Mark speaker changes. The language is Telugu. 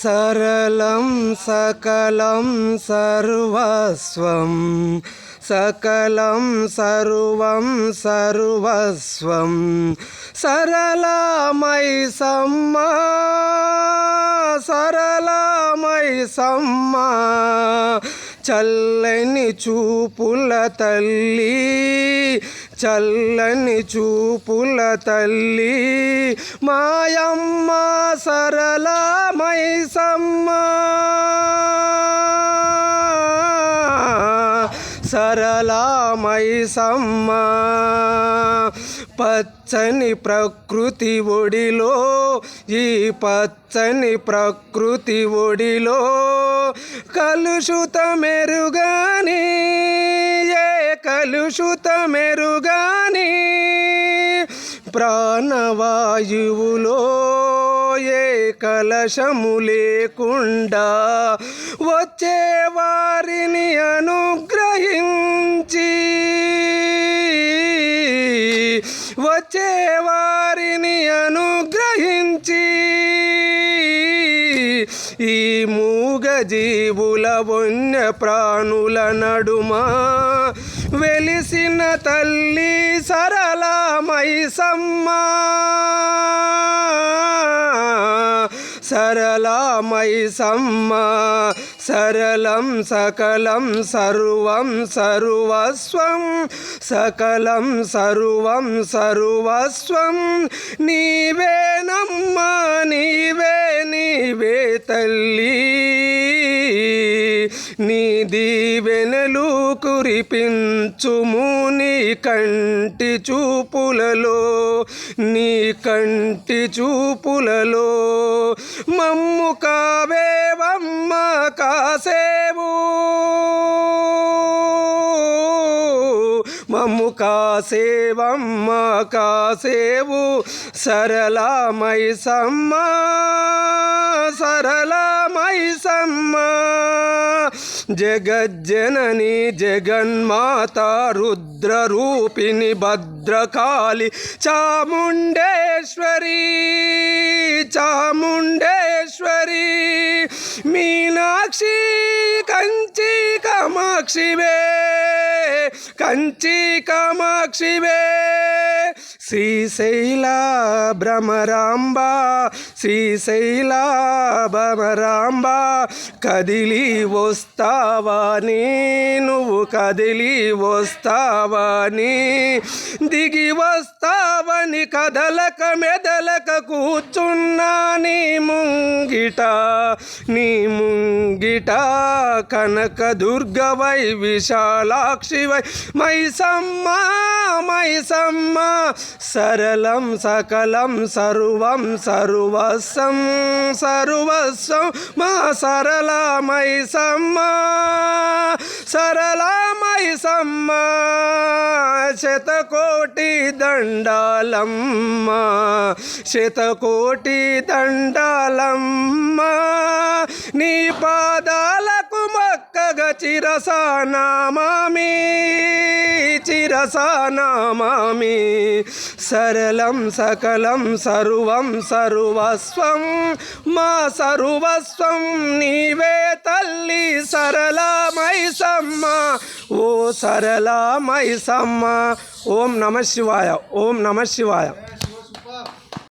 Speaker 1: सरलं सकलं सर्वस्वं सकलं सर्वं सर्वस्वं सरलामयि सम्मा सरलामयि सम्मा చల్లని చూపుల తల్లి చల్లని చూపుల తల్లి మాయమ్మ సరళమయి సమ్మ సరళమయి సమ్మ పచ్చని ప్రకృతి ఒడిలో ఈ పచ్చని ప్రకృతి ఒడిలో కలుషిత మెరుగాని ఏ కలుషిత మెరుగాని ప్రాణవాయువులో ఏ కలశము లేకుండా వచ్చే వారిని అనుగ్రహించి వచ్చే వారిని అనుగ్రహించి ఈ మూగజీవుల వన్య ప్రాణుల నడుమ వెలిసిన తల్లి సరళమయి సమ్మ సరళమయి సమ్మ సరళం సకలం సర్వం సర్వస్వం సకలం సర్వం సర్వస్వం నీవేనమ్మా నీవే నీవే తల్లి నీ దీవెనలు కురిపించుము నీ కంటి చూపులలో నీ కంటి చూపులలో మమ్ము కావేవమ్మ కాసేవు మమ్ము కాసేవమ్మ కాసేవు సరళమయి సమ్మ సరళమయి సమ్మ జగజ్జనని జగన్మాత రుద్రరూపిణి భద్రకాళి చాముండేశ్వరి చాముండేశ్వరి మీనాక్షి కంచి కామాక్షివే కంచి కామాక్షివే శ్రీశైల భ్రమరాంబ శ్రీశైల భ్రమరాంబ కదిలి వస్తావాని నువ్వు కదిలి వస్తావాని దిగి వస్తావని కదలక మెదలక కూర్చున్నా నీ ముంగిట కనక దుర్గవై విశాలాక్షివై మైసమ్మ మైసమ్మ సరళం సకలం సర్వం సర్వస్వం సర్వస్వం మా సరళమయి సమ్మ సరళమయి సమ్మ శతకోటి దండాలమ్మ శతకోటి దండాలమ్మ నీ పాదాలకు మొక్కగా చిరసానామామి చిరసానామామి సరళం సకలం సర్వం సర్వస్వం మా సర్వస్వం నీవే తల్లి సరళమయి సమ్మ ఓ సరళమయి సమ్మ ఓం నమ శివాయ ఓం నమ శివాయ.